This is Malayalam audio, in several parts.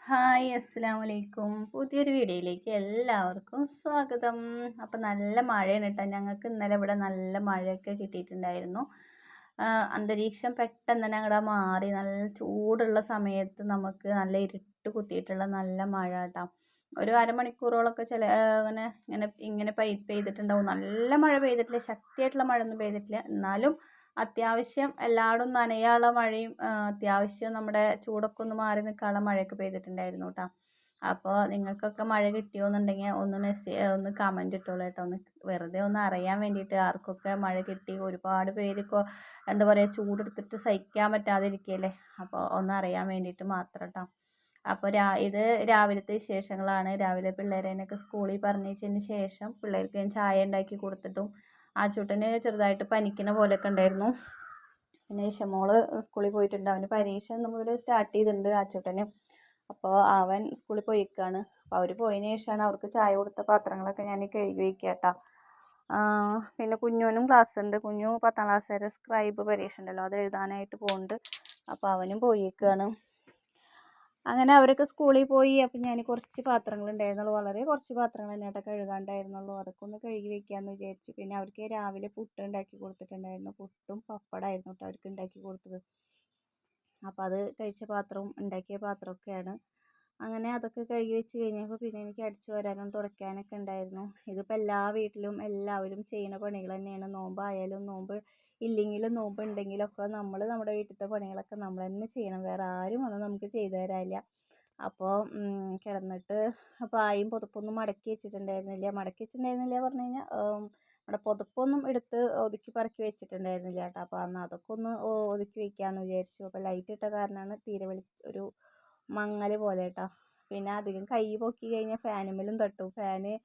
ഹായ് അസ്സലാമു അലൈക്കും. പുതിയൊരു വീഡിയോയിലേക്ക് എല്ലാവർക്കും സ്വാഗതം. അപ്പം നല്ല മഴയാണ് കേട്ടോ. ഞങ്ങൾക്ക് ഇന്നലെ ഇവിടെ നല്ല മഴയൊക്കെ കിട്ടിയിട്ടുണ്ടായിരുന്നു. അന്തരീക്ഷം പെട്ടെന്ന് തന്നെ അങ്ങോട്ട് മാറി നല്ല ചൂടുള്ള സമയത്ത് നമുക്ക് നല്ല ഇരുട്ട് കുത്തിയിട്ടുള്ള നല്ല മഴ കേട്ടോ. ഒരു അരമണിക്കൂറോളമൊക്കെ അങ്ങനെ ഇങ്ങനെ ഇങ്ങനെ പെയ്തിട്ടുണ്ടാവും. നല്ല മഴ പെയ്തിട്ടില്ല, ശക്തിയായിട്ടുള്ള മഴയൊന്നും പെയ്തിട്ടില്ല. എന്നാലും അത്യാവശ്യം എല്ലായിടും നനയാനുള്ള മഴയും അത്യാവശ്യം നമ്മുടെ ചൂടൊക്കെ ഒന്ന് മാറി നിൽക്കാനുള്ള മഴയൊക്കെ പെയ്തിട്ടുണ്ടായിരുന്നു കേട്ടോ. അപ്പോൾ നിങ്ങൾക്കൊക്കെ മഴ കിട്ടിയോന്നുണ്ടെങ്കിൽ ഒന്ന് കമൻറ്റ് ഇട്ടോളൂ കേട്ടോ. ഒന്ന് വെറുതെ ഒന്ന് അറിയാൻ വേണ്ടിയിട്ട് ആർക്കൊക്കെ മഴ കിട്ടി. ഒരുപാട് പേര് ഇപ്പോൾ എന്താ പറയുക, ചൂടെടുത്തിട്ട് സഹിക്കാൻ പറ്റാതെ ഇരിക്കുകയല്ലേ. അപ്പോൾ ഒന്ന് അറിയാൻ വേണ്ടിയിട്ട് മാത്രം കേട്ടോ. അപ്പോൾ ഇത് രാവിലത്തെ വിശേഷങ്ങളാണ്. രാവിലെ പിള്ളേരേനൊക്കെ സ്കൂളിൽ പറഞ്ഞയച്ചതിന് ശേഷം പിള്ളേർക്ക് ഞാൻ ചായ ഉണ്ടാക്കി കൊടുത്തിട്ടും ആച്ചൂട്ടന് ചെറുതായിട്ട് പനിക്കുന്ന പോലെയൊക്കെ ഉണ്ടായിരുന്നു. പിന്നെ ഇഷമോള് സ്കൂളിൽ പോയിട്ടുണ്ട്. അവന് പരീക്ഷ ഇന്ന് മുതൽ സ്റ്റാർട്ട് ചെയ്തിട്ടുണ്ട് ആച്ചൂട്ടന്. അപ്പോൾ അവൻ സ്കൂളിൽ പോയിക്കാണ്. അപ്പോൾ അവർ പോയതിന് ശേഷമാണ് അവർക്ക് ചായ കൊടുത്ത പാത്രങ്ങളൊക്കെ ഞാൻ കഴുകി വയ്ക്കുക കേട്ടോ. പിന്നെ കുഞ്ഞുവിനും ക്ലാസ് ഉണ്ട്. കുഞ്ഞു 10ാം ക്ലാസ് വരെ സ്ക്രൈബ് പരീക്ഷ ഉണ്ടല്ലോ, അത് എഴുതാനായിട്ട് പോകുന്നുണ്ട്. അപ്പോൾ അവനും പോയിക്കാണ്. അങ്ങനെ അവരൊക്കെ സ്കൂളിൽ പോയി. അപ്പം ഞാൻ കുറച്ച് പാത്രങ്ങൾ ഉണ്ടായിരുന്നുള്ളൂ, വളരെ കുറച്ച് പാത്രങ്ങൾ തന്നെ കേട്ടോ കഴുകാണ്ടായിരുന്നുള്ളൂ. അതൊക്കെ ഒന്ന് കഴുകി വെക്കാമെന്ന് വിചാരിച്ചു. പിന്നെ അവർക്ക് രാവിലെ പുട്ട് ഉണ്ടാക്കി കൊടുത്തിട്ടുണ്ടായിരുന്നു. പുട്ടും പപ്പടമായിരുന്നു കേട്ടോ അവർക്ക് ഉണ്ടാക്കി കൊടുത്തത്. അപ്പോൾ അത് കഴിച്ച പാത്രവും ഉണ്ടാക്കിയ പാത്രമൊക്കെയാണ്. അങ്ങനെ അതൊക്കെ കഴുകി വെച്ച് കഴിഞ്ഞപ്പോൾ പിന്നെ എനിക്ക് അടിച്ചു വരാനും തുടയ്ക്കാനൊക്കെ ഉണ്ടായിരുന്നു. ഇതിപ്പോൾ എല്ലാ വീട്ടിലും എല്ലാവരും ചെയ്യുന്ന പണികൾ തന്നെയാണ്. നോമ്പായാലും നോമ്പ് ഇല്ലെങ്കിലും നോമ്പ് ഉണ്ടെങ്കിലൊക്കെ നമ്മൾ നമ്മുടെ വീട്ടിലത്തെ പണികളൊക്കെ നമ്മൾ തന്നെ ചെയ്യണം. വേറെ ആരും ഒന്നും നമുക്ക് ചെയ്തു തരാനില്ല. അപ്പോൾ കിടന്നിട്ട് പായും പുതപ്പൊന്നും മടക്കി വെച്ചിട്ടുണ്ടായിരുന്നില്ല. പറഞ്ഞു കഴിഞ്ഞാൽ നമ്മുടെ പുതപ്പൊന്നും എടുത്ത് ഒതുക്കി പറക്കി വെച്ചിട്ടുണ്ടായിരുന്നില്ല കേട്ടോ. അപ്പോൾ അന്ന് അതൊക്കെ ഒന്ന് ഒതുക്കി വെക്കാമെന്ന് വിചാരിച്ചു. അപ്പോൾ ലൈറ്റ് ഇട്ട കാരണമാണ് തീരെ ഒരു മങ്ങൽ പോലെ കേട്ടോ. പിന്നെ അധികം കൈ പൊക്കി കഴിഞ്ഞാൽ ഫാനുമ്മലും തട്ടും. ഫാന്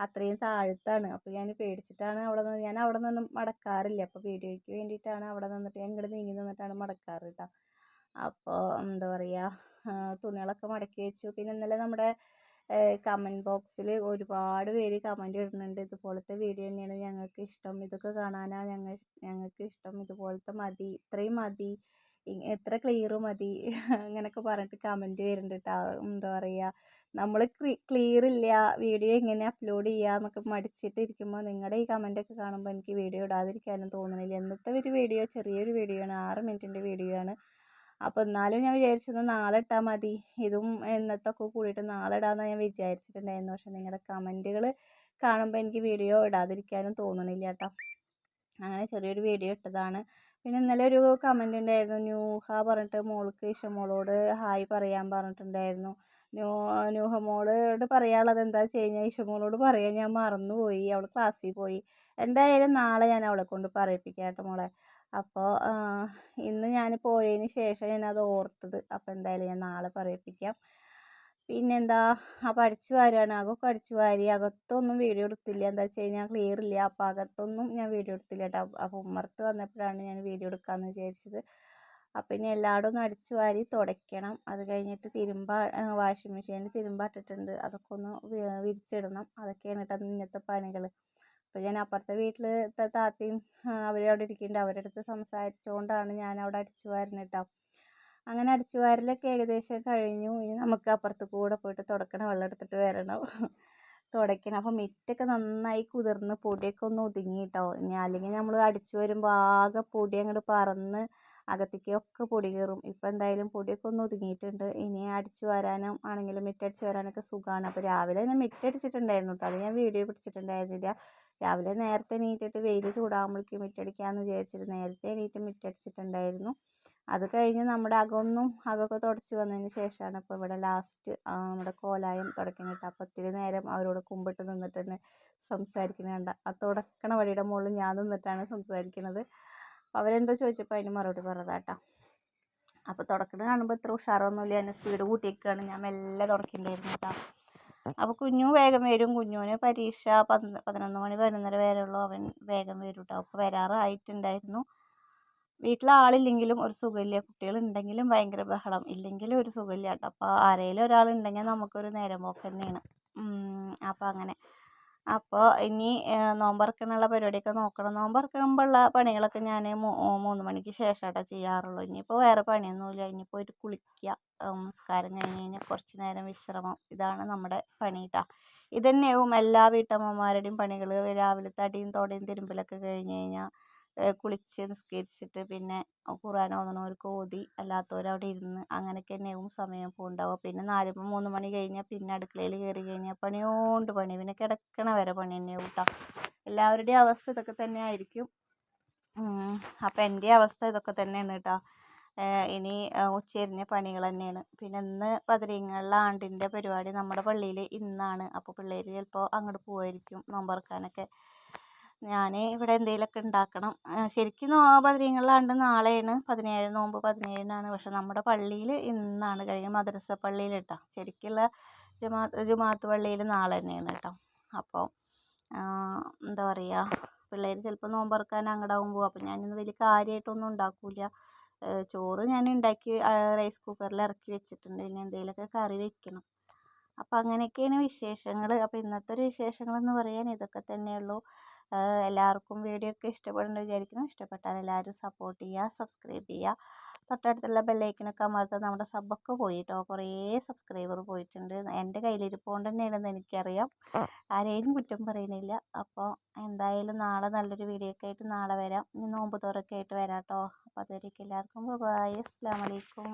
അത്രയും താഴത്താണ്. അപ്പോൾ ഞാൻ പേടിച്ചിട്ടാണ് ഞാൻ അവിടെ നിന്നും മടക്കാറില്ല. അപ്പോൾ വീഡിയോയ്ക്ക് വേണ്ടിയിട്ടാണ് അവിടെ നിന്നിട്ട് ഞാൻ ഇങ്ങോട്ട് നീങ്ങി നിന്നിട്ടാണ് മടക്കാറ് കേട്ടോ. അപ്പോൾ എന്താ പറയുക, തുണികളൊക്കെ മടക്കി വെച്ചു. പിന്നെ ഇന്നലെ നമ്മുടെ കമൻറ്റ് ബോക്സിൽ ഒരുപാട് പേര് കമൻറ്റ് ഇടുന്നുണ്ട്, ഇതുപോലത്തെ വീഡിയോ തന്നെയാണ് ഞങ്ങൾക്ക് ഇഷ്ടം, ഇതൊക്കെ കാണാനാണ് ഞങ്ങൾക്ക് ഇഷ്ടം, ഇതുപോലത്തെ മതി, ഇത്രയും മതി, എത്ര ക്ലിയർ മതി അങ്ങനെയൊക്കെ പറഞ്ഞിട്ട് കമൻറ്റ് വരുന്നുണ്ട് കേട്ടോ. എന്താ പറയുക, നമ്മൾ ക്ലിയർ ഇല്ല, വീഡിയോ എങ്ങനെ അപ്ലോഡ് ചെയ്യുക എന്നൊക്കെ മടിച്ചിട്ടിരിക്കുമ്പോൾ നിങ്ങളുടെ ഈ കമൻറ്റൊക്കെ കാണുമ്പോൾ എനിക്ക് വീഡിയോ ഇടാതിരിക്കാനും തോന്നുന്നില്ല. ഇന്നത്തെ ഒരു വീഡിയോ ചെറിയൊരു വീഡിയോ ആണ്, 6 മിനിറ്റിൻ്റെ വീഡിയോ ആണ്. അപ്പോൾ എന്നാലും ഞാൻ വിചാരിച്ചത് നാളെ ഇട്ടാൽ മതി, ഇതും ഇന്നത്തൊക്കെ കൂടിയിട്ട് നാളെ ഇടാമെന്ന് ഞാൻ വിചാരിച്ചിട്ടുണ്ടായിരുന്നു. പക്ഷെ നിങ്ങളുടെ കമൻറ്റുകൾ കാണുമ്പോൾ എനിക്ക് വീഡിയോ ഇടാതിരിക്കാനും തോന്നണില്ല കേട്ടോ. അങ്ങനെ ചെറിയൊരു വീഡിയോ ഇട്ടതാണ്. പിന്നെ ഇന്നലെ ഒരു കമൻറ്റ് ഉണ്ടായിരുന്നു, ന്യൂഹ പറഞ്ഞിട്ട് മോൾക്ക് ഇഷമോളോട് ഹായ് പറയാൻ പറഞ്ഞിട്ടുണ്ടായിരുന്നു. ന്യൂഹ മോളോട് പറയാനുള്ളത് എന്താ വെച്ച് കഴിഞ്ഞാൽ, ഇഷമോളോട് പറയാൻ ഞാൻ മറന്നുപോയി, അവൾ ക്ലാസ്സിൽ പോയി. എന്തായാലും നാളെ ഞാൻ അവളെ കൊണ്ട് പറയിപ്പിക്കാം കേട്ടോ മോളെ. അപ്പോൾ ഇന്ന് ഞാൻ പോയതിന് ശേഷം ഞാനത് ഓർത്തത്. അപ്പോൾ എന്തായാലും ഞാൻ നാളെ പറയിപ്പിക്കാം. പിന്നെന്താ, അപ്പോൾ അടിച്ചു വാരുകയാണ്. അകമൊക്കെ അടിച്ചു വാരി, അകത്തൊന്നും വീഡിയോ എടുത്തില്ല. എന്താ വെച്ച് കഴിഞ്ഞാൽ ക്ലിയർ ഇല്ല. അപ്പോൾ അകത്തൊന്നും ഞാൻ വീഡിയോ എടുത്തില്ല കേട്ടോ. അപ്പോൾ ഉമ്മർത്ത് വന്നപ്പോഴാണ് ഞാൻ വീഡിയോ എടുക്കാമെന്ന് വിചാരിച്ചത്. അപ്പോൾ ഇനി എല്ലായിടും ഒന്ന് അടിച്ചു വാരി തുടയ്ക്കണം. അത് കഴിഞ്ഞിട്ട് വാഷിംഗ് മെഷീനിൽ തിരുമ്പാട്ടിട്ടുണ്ട്, അതൊക്കെ ഒന്ന് വിരിച്ചിടണം. അതൊക്കെയാണ് കേട്ടോ ഇന്നത്തെ പണികൾ. അപ്പോൾ ഞാൻ അപ്പുറത്തെ വീട്ടിൽ താത്തയും അവരവിടെ ഇരിക്കുന്നുണ്ട്, അവരുടെ അടുത്ത് സംസാരിച്ചുകൊണ്ടാണ് ഞാൻ അവിടെ അടിച്ചു വാരുന്നത് കേട്ടോ. അങ്ങനെ അടിച്ചു വാരലൊക്കെ ഏകദേശം കഴിഞ്ഞു. ഇനി നമുക്ക് അപ്പുറത്ത് കൂടെ പോയിട്ട് തുടക്കണം, വെള്ളം എടുത്തിട്ട് വരണം, തുടയ്ക്കണം. അപ്പോൾ മിറ്റൊക്കെ നന്നായി കുതിർന്ന് പൊടിയൊക്കെ ഒന്ന് ഒതുങ്ങി കേട്ടോ. ഇനി അല്ലെങ്കിൽ നമ്മൾ അടിച്ചു വരുമ്പോൾ ആകെ പൊടി അങ്ങോട്ട് പറന്ന് അകത്തേക്കൊക്കെ പൊടി കയറും. ഇപ്പോൾ എന്തായാലും പൊടിയൊക്കെ ഒന്ന് ഒതുങ്ങിയിട്ടുണ്ട്. ഇനി അടിച്ചു വരാനും ആണെങ്കിലും മിറ്റടിച്ചു വരാനൊക്കെ സുഖമാണ്. അപ്പോൾ രാവിലെ ഞാൻ മിറ്റടിച്ചിട്ടുണ്ടായിരുന്നു കേട്ടോ, അത് ഞാൻ വീഡിയോ പിടിച്ചിട്ടുണ്ടായിരുന്നില്ല. രാവിലെ നേരത്തെ എണീറ്റിട്ട് വെയിൽ ചൂടാകുമ്പോഴേക്കും മിറ്റടിക്കാമെന്ന് വിചാരിച്ചിട്ട് നേരത്തെ എണീറ്റ് മിറ്റടിച്ചിട്ടുണ്ടായിരുന്നു. അത് കഴിഞ്ഞ് നമ്മുടെ അകമൊക്കെ തുടച്ച് വന്നതിന് ശേഷമാണ് ഇപ്പോൾ ഇവിടെ ലാസ്റ്റ് നമ്മുടെ കോലായം തുടയ്ക്കുന്നത് കേട്ടോ. അപ്പോൾ ഒത്തിരി നേരം അവരോട് കുമ്പിട്ട് നിന്നിട്ട് തന്നെ സംസാരിക്കുന്നത് കണ്ട. ആ തുടക്കണ വഴിയുടെ മുകളിൽ ഞാൻ നിന്നിട്ടാണ് സംസാരിക്കുന്നത്. അവരെന്തോ ചോദിച്ചപ്പോൾ അതിന് മറുപടി പറഞ്ഞതാട്ടോ. അപ്പോൾ തുടക്കുന്നത് കാണുമ്പോൾ ഇത്ര ഉഷാറൊന്നുമില്ല, എന്നെ സ്പീഡ് കൂട്ടിയേക്കാണ്. ഞാൻ മെല്ലെ തുടക്കിണ്ടായിരുന്നു കേട്ടോ. അപ്പോൾ കുഞ്ഞു വേഗം വരും. കുഞ്ഞുവിന് പരീക്ഷ 11 മണി 11:30 വരെ ഉള്ളൂ. അവൻ വേഗം വരും കേട്ടോ. അപ്പോൾ വരാറായിട്ടുണ്ടായിരുന്നു. വീട്ടിൽ ആളില്ലെങ്കിലും ഒരു സുഖമില്ല, കുട്ടികളുണ്ടെങ്കിലും ഭയങ്കര ബഹളം, ഇല്ലെങ്കിലും ഒരു സുഖമില്ല കേട്ടോ. അപ്പോൾ ആരെങ്കിലും ഒരാളുണ്ടെങ്കിൽ നമുക്കൊരു നേരം പോക്ക് തന്നെയാണ്. അപ്പോൾ അങ്ങനെ അപ്പോൾ ഇനി നോമ്പറക്കാനുള്ള പരിപാടിയൊക്കെ നോക്കണം. നോമ്പറക്കുമ്പോഴുള്ള പണികളൊക്കെ ഞാൻ 3 മണിക്ക് ശേഷമായിട്ടാ ചെയ്യാറുള്ളൂ. ഇനിയിപ്പോൾ വേറെ പണിയൊന്നുമില്ല. ഇനി പോയിട്ട് കുളിക്കുക, നിസ്കാരം കഴിഞ്ഞ് കഴിഞ്ഞാൽ കുറച്ച് നേരം വിശ്രമം. ഇതാണ് നമ്മുടെ പണി കേട്ടോ. ഇതന്നെയാവും എല്ലാ വീട്ടമ്മമാരുടെയും പണികൾ. രാവിലത്തെ അടിയും തോടയും തിരുമ്പലൊക്കെ കഴിഞ്ഞ് കഴിഞ്ഞാൽ കുളിച്ച് നിസ്കരിച്ചിട്ട് പിന്നെ ഖുർആൻ ഓതണവർക്ക് ഓതി, അല്ലാത്തവരവിടെ ഇരുന്ന് അങ്ങനെയൊക്കെ തന്നെയാവും സമയം പോകുന്നുണ്ടാവുക. പിന്നെ 3 മണി കഴിഞ്ഞാൽ പിന്നെ അടുക്കളയിൽ കയറി കഴിഞ്ഞാൽ പണിയോണ്ട് പണി, പിന്നെ കിടക്കണ വരെ പണി തന്നെയാവും കേട്ടോ. എല്ലാവരുടെയും അവസ്ഥ ഇതൊക്കെ തന്നെ ആയിരിക്കും. അപ്പം എൻ്റെ അവസ്ഥ ഇതൊക്കെ തന്നെയാണ് കേട്ടോ. ഇനി ഉച്ചരിഞ്ഞ പണികൾ തന്നെയാണ്. പിന്നെ ഇന്ന് ബദരീങ്ങളുടെ ആണ്ടിൻ്റെ പരിപാടി നമ്മുടെ പള്ളിയിൽ ഇന്നാണ്. അപ്പോൾ പിള്ളേർ ചിലപ്പോൾ അങ്ങോട്ട് പോകുമായിരിക്കും നോമ്പറക്കാനൊക്കെ. ഞാൻ ഇവിടെ എന്തെങ്കിലുമൊക്കെ ഉണ്ടാക്കണം. ശരിക്കും ബദരീങ്ങളുടെ ആണ്ട് നാളെയാണ്, 17 നോമ്പ് 17നാണ്. പക്ഷെ നമ്മുടെ പള്ളിയിൽ ഇന്നാണ് കഴിഞ്ഞ മദ്രസ പള്ളിയിൽ കേട്ടോ. ശരിക്കുള്ള ജുമാഅത്ത് പള്ളിയിൽ നാളെ തന്നെയാണ് കേട്ടോ. അപ്പോൾ എന്താ പറയുക, പിള്ളേർ ചിലപ്പോൾ നോമ്പറക്കാൻ അങ്ങോട്ടാവും പോകും. അപ്പോൾ ഞാനിന്ന് വലിയ കാര്യമായിട്ടൊന്നും ഉണ്ടാക്കില്ല. ചോറ് ഞാൻ ഉണ്ടാക്കി റൈസ് കുക്കറിൽ ഇറക്കി വെച്ചിട്ടുണ്ട്. ഇനി എന്തെങ്കിലുമൊക്കെ കറി വെക്കണം. അപ്പോൾ അങ്ങനെയൊക്കെയാണ് വിശേഷങ്ങൾ. അപ്പോൾ ഇന്നത്തെ ഒരു വിശേഷങ്ങളെന്ന് പറയാൻ ഇതൊക്കെ തന്നെയുള്ളൂ. എല്ലാവർക്കും വീഡിയോ ഒക്കെ ഇഷ്ടപ്പെടുന്നുണ്ട് വിചാരിക്കുന്നു. ഇഷ്ടപ്പെട്ടാൽ എല്ലാവരും സപ്പോർട്ട് ചെയ്യുക, സബ്സ്ക്രൈബ് ചെയ്യുക. തൊട്ടടുത്തുള്ള ബെല്ലൈക്കനൊക്കെ അമർത്താൻ. നമ്മുടെ സബ്ബൊക്കെ പോയി കേട്ടോ, കുറേ സബ്സ്ക്രൈബർ പോയിട്ടുണ്ട്. എൻ്റെ കയ്യിലിരിപ്പോണ്ട് തന്നെയാണെന്ന് എനിക്കറിയാം, ആരെയും കുറ്റം പറയുന്നില്ല. അപ്പോൾ എന്തായാലും നാളെ നല്ലൊരു വീഡിയോ ഒക്കെ ആയിട്ട് നാളെ വരാം. ഇനി നോമ്പ് തുറക്കെ ആയിട്ട് വരാം കേട്ടോ. അപ്പോൾ അതുവരേക്കും എല്ലാവർക്കും ബൈ, അസ്സലാമു അലൈക്കും.